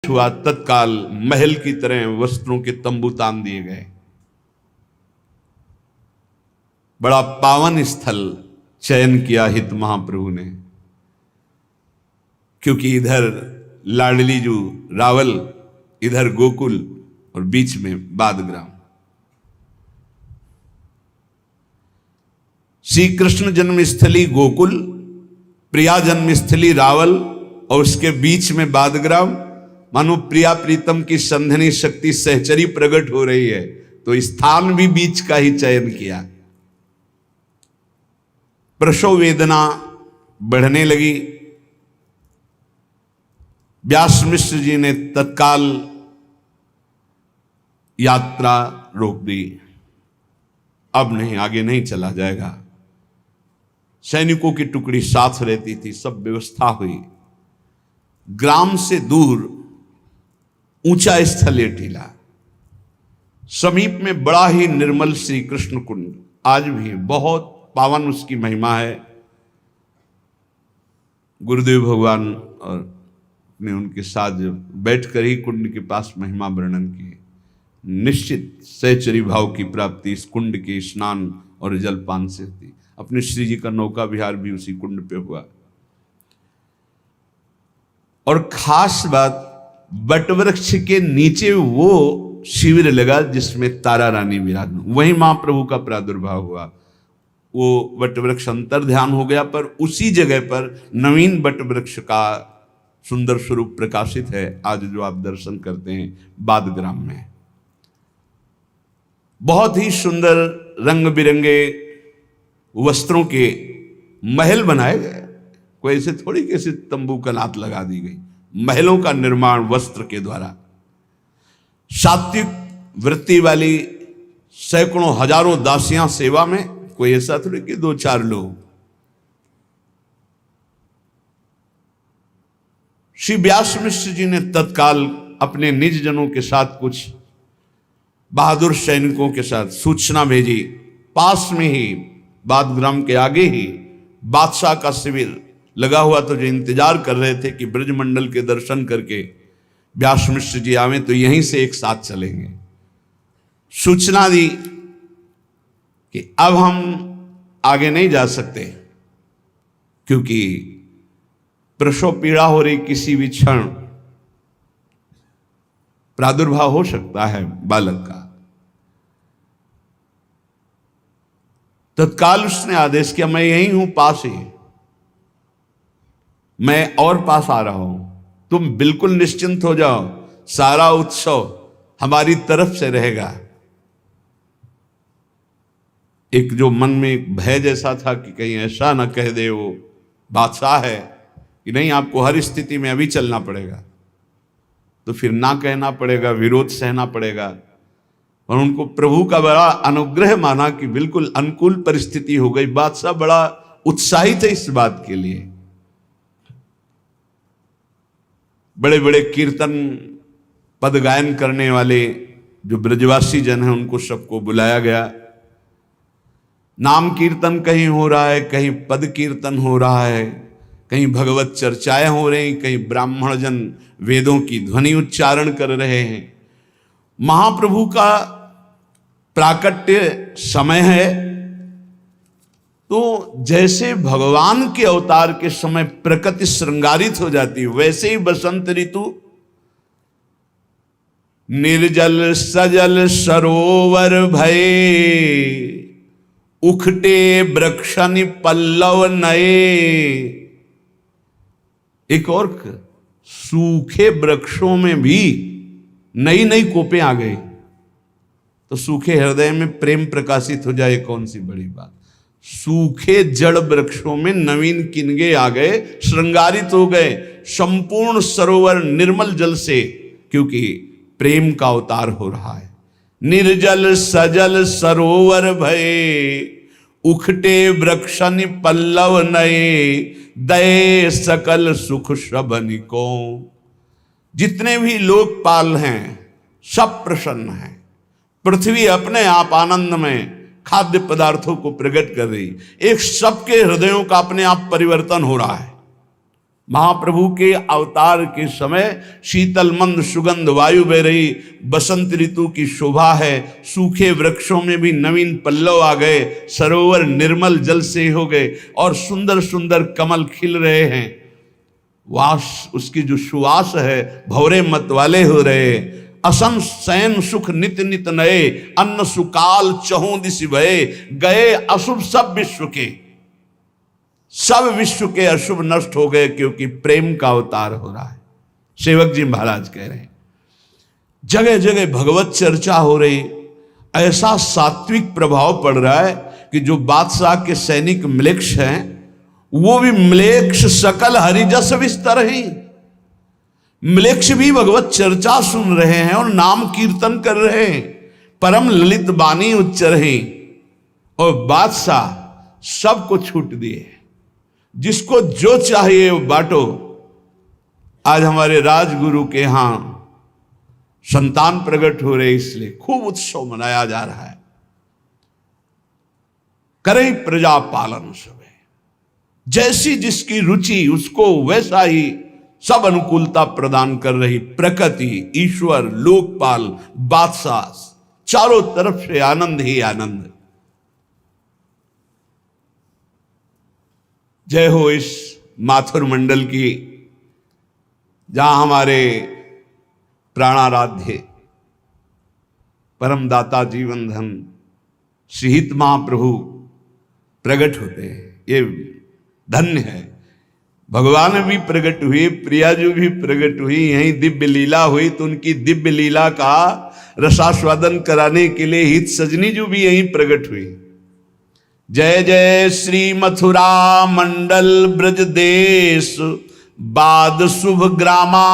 हुआ तत्काल महल की तरह वस्त्रों के तंबू तान दिए गए। बड़ा पावन स्थल चयन किया हित महाप्रभु ने, क्योंकि इधर लाडली जू रावल, इधर गोकुल और बीच में बादग्राम। श्री कृष्ण जन्मस्थली गोकुल, प्रिया जन्मस्थली रावल और उसके बीच में बादग्राम। मानो प्रिया प्रीतम की संधनी शक्ति सहचरी प्रकट हो रही है, तो स्थान भी बीच का ही चयन किया। प्रसव वेदना बढ़ने लगी। व्यास मिश्र जी ने तत्काल यात्रा रोक दी। अब नहीं, आगे नहीं चला जाएगा। सैनिकों की टुकड़ी साथ रहती थी, सब व्यवस्था हुई। ग्राम से दूर ऊंचा स्थल है टीला, समीप में बड़ा ही निर्मल श्री कृष्ण कुंड, आज भी बहुत पावन उसकी महिमा है। गुरुदेव भगवान और ने उनके साथ बैठकर ही कुंड के पास महिमा वर्णन की। निश्चित सहचरी भाव की प्राप्ति इस कुंड के स्नान और जलपान से थी। अपने श्री जी का नौका विहार भी उसी कुंड पे हुआ। और खास बात, वटवृक्ष के नीचे वो शिविर लगा जिसमें तारा रानी विराजमान, वहीं महाप्रभु का प्रादुर्भाव हुआ। वो वटवृक्ष अंतर ध्यान हो गया, पर उसी जगह पर नवीन वटवृक्ष का सुंदर स्वरूप प्रकाशित है आज जो आप दर्शन करते हैं बादग्राम में। बहुत ही सुंदर रंग बिरंगे वस्त्रों के महल बनाए गए। कोई ऐसे थोड़ी कैसे तंबू कनात लगा दी गई। महलों का निर्माण वस्त्र के द्वारा। सात्विक वृत्ति वाली सैकड़ों हजारों दासियां सेवा में, कोई ऐसा थोड़ी कि दो चार लोग। श्री व्यास मिश्र जी ने तत्काल अपने निज जनों के साथ, कुछ बहादुर सैनिकों के साथ सूचना भेजी। पास में ही बादग्राम के आगे ही बादशाह का शिविर लगा हुआ, तो जो इंतजार कर रहे थे कि ब्रजमंडल के दर्शन करके व्यास मिश्र जी आवे तो यहीं से एक साथ चलेंगे। सूचना दी कि अब हम आगे नहीं जा सकते, क्योंकि प्रसव पीड़ा हो रही, किसी भी क्षण प्रादुर्भाव हो सकता है बालक का। तत्काल उसने आदेश किया, मैं यही हूं पास ही, मैं और पास आ रहा हूं, तुम बिल्कुल निश्चिंत हो जाओ, सारा उत्सव हमारी तरफ से रहेगा। एक जो मन में एक भय जैसा था कि कहीं ऐसा ना कह दे वो बादशाह है कि नहीं, आपको हर स्थिति में अभी चलना पड़ेगा, तो फिर ना कहना पड़ेगा, विरोध सहना पड़ेगा। और उनको प्रभु का बड़ा अनुग्रह माना कि बिल्कुल अनुकूल परिस्थिति हो गई। बादशाह बड़ा उत्साहित है इस बात के लिए। बड़े बड़े कीर्तन पद गायन करने वाले जो ब्रजवासी जन हैं, उनको सबको बुलाया गया। नाम कीर्तन कहीं हो रहा है, कहीं पद कीर्तन हो रहा है, कहीं भगवत चर्चाएं हो रही, कहीं ब्राह्मण जन वेदों की ध्वनि उच्चारण कर रहे हैं। महाप्रभु का प्राकट्य समय है, तो जैसे भगवान के अवतार के समय प्रकृति श्रृंगारित हो जाती है, वैसे ही बसंत ऋतु निर्जल सजल सरोवर भये, उखटे वृक्षनि पल्लव नए। एक और, सूखे वृक्षों में भी नई नई कोपें आ गई, तो सूखे हृदय में प्रेम प्रकाशित हो जाए, कौन सी बड़ी बात। सूखे जड़ वृक्षों में नवीन किनगे आ गए, श्रृंगारित हो गए संपूर्ण सरोवर निर्मल जल से, क्योंकि प्रेम का अवतार हो रहा है। निर्जल सजल सरोवर भये, उखटे वृक्षनि पल्लव नए, दये सकल सुख शबनिको। जितने भी लोकपाल हैं सब प्रसन्न हैं। पृथ्वी अपने आप आनंद में खाद्य पदार्थों को प्रकट कर रही। एक सबके हृदयों का अपने आप परिवर्तन हो रहा है। महाप्रभु के अवतार के समय शीतल मंद सुगंध वायु बह रही, बसंत ऋतु की शोभा है, सूखे वृक्षों में भी नवीन पल्लव आ गए, सरोवर निर्मल जल से हो गए और सुंदर सुंदर कमल खिल रहे हैं। वास उसकी जो सुवास है भौरे मत वाले हो रहे। असम सैन सुख नित नित नए, अन्न सुकाल चहु दिस भये, गए अशुभ सब विश्व के, सब विश्व के अशुभ नष्ट हो गए क्योंकि प्रेम का अवतार हो रहा है। सेवक जी महाराज कह रहे हैं जगह जगह भगवत चर्चा हो रही, ऐसा सात्विक प्रभाव पड़ रहा है कि जो बादशाह के सैनिक म्लेच्छ हैं वो भी म्लेच्छ सकल हरिजस विस्तर ही, म्लेच्छ भी भगवत चर्चा सुन रहे हैं और नाम कीर्तन कर रहे हैं, परम ललित बानी उच्च रहे, और बादशाह सबको छूट दिए, जिसको जो चाहिए वो बांटो। आज हमारे राजगुरु के यहां संतान प्रकट हो रहे, इसलिए खूब उत्सव मनाया जा रहा है। करें प्रजा पालन सब, जैसी जिसकी रुचि उसको वैसा ही सब अनुकूलता प्रदान कर रही प्रकृति, ईश्वर, लोकपाल, बादशाह, चारों तरफ से आनंद ही आनंद। जय हो इस माथुर मंडल की, जहां हमारे प्राणाराध्य परमदाता जीवन धन श्रीहित महाप्रभु प्रकट होते हैं। ये धन्य है। भगवान भी प्रकट हुए, प्रियाजू भी प्रकट हुई, यहीं दिव्य लीला हुई, तो उनकी दिव्य लीला का रसास्वादन कराने के लिए हित सजनी जो भी यहीं प्रकट हुई। जय जय श्री मथुरा मंडल ब्रज देश बाद शुभ ग्रामा,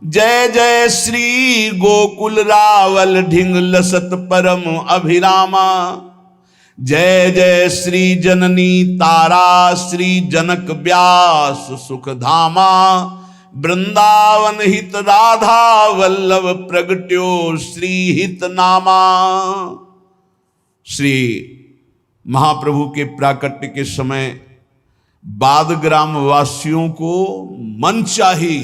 जय जय श्री गोकुल रावल ढिंग लसत परम अभिरामा, जय जय श्री जननी तारा श्री जनक व्यास सुख धामा, वृंदावन हित राधा वल्लभ प्रगट्यो श्री हित नामा। श्री महाप्रभु के प्राकट्य के समय बाद ग्राम वासियों को मनचाही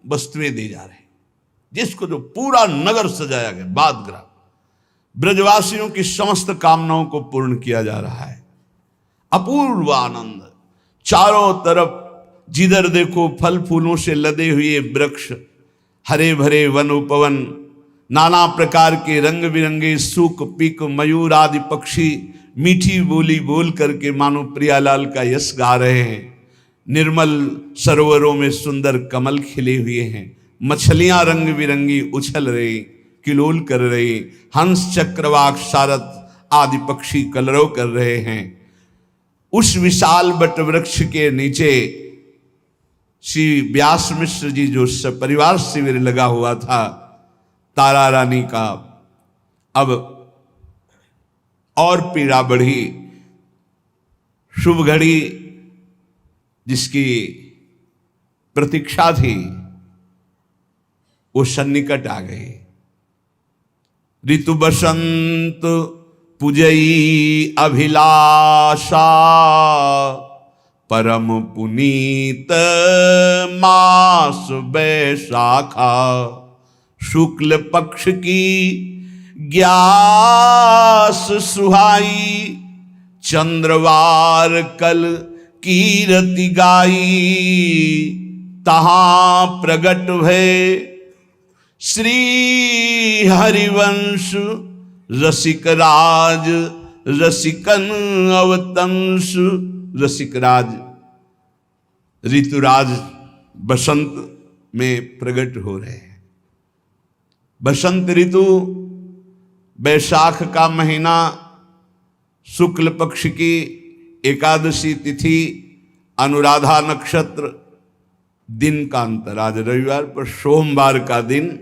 वस्तुएं दे जा रहे, जिसको जो पूरा नगर सजाया गया, बाद ग्राम ब्रजवासियों की समस्त कामनाओं को पूर्ण किया जा रहा है। अपूर्व आनंद, चारों तरफ जिधर देखो फल फूलों से लदे हुए वृक्ष, हरे भरे वन उपवन, नाना प्रकार के रंग बिरंगे सूक पीक मयूर आदि पक्षी मीठी बोली बोल करके मानो प्रियालाल का यश गा रहे हैं। निर्मल सरोवरों में सुंदर कमल खिले हुए हैं, मछलियां रंग बिरंगी उछल रही, किलोल कर रही, हंस चक्रवाक सारथ आदि पक्षी कलरव कर रहे हैं। उस विशाल बट वृक्ष के नीचे श्री व्यास मिश्र जी जो परिवार शिविर लगा हुआ था तारा रानी का, अब और पीड़ा बढ़ी। शुभ घड़ी जिसकी प्रतीक्षा थी वो सन्निकट आ गई। ऋतु बसंत पुजई अभिलाषा, परम पुनीत मास बैसाखा, शुक्ल पक्ष की ग्यास सुहाई, चंद्रवार कल कीरति गाई, तहां प्रगट भय श्री हरिवंश, रसिक राज रसिकन अवतंस। रसिक राज ऋतुराज बसंत में प्रकट हो रहे हैं। बसंत ऋतु बैसाख का महीना, शुक्ल पक्ष की एकादशी तिथि, अनुराधा नक्षत्र, दिन का अंतर, आज रविवार पर सोमवार का दिन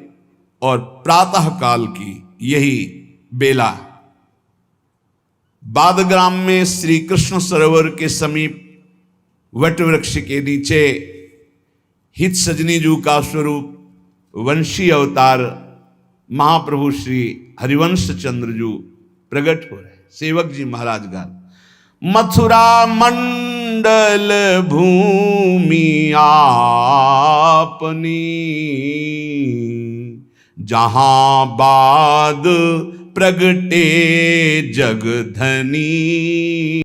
और प्रातः काल की यही बेला। बादग्राम में श्री कृष्ण सरोवर के समीप वट वृक्ष के नीचे हित सजनी जू का स्वरूप वंशी अवतार महाप्रभु श्री हरिवंश चंद्र जू प्रकट हो रहे। सेवक जी महाराज गान, मथुरा मंडल मंडल भूमि आपनी, जहां बाद प्रगटे जगधनी।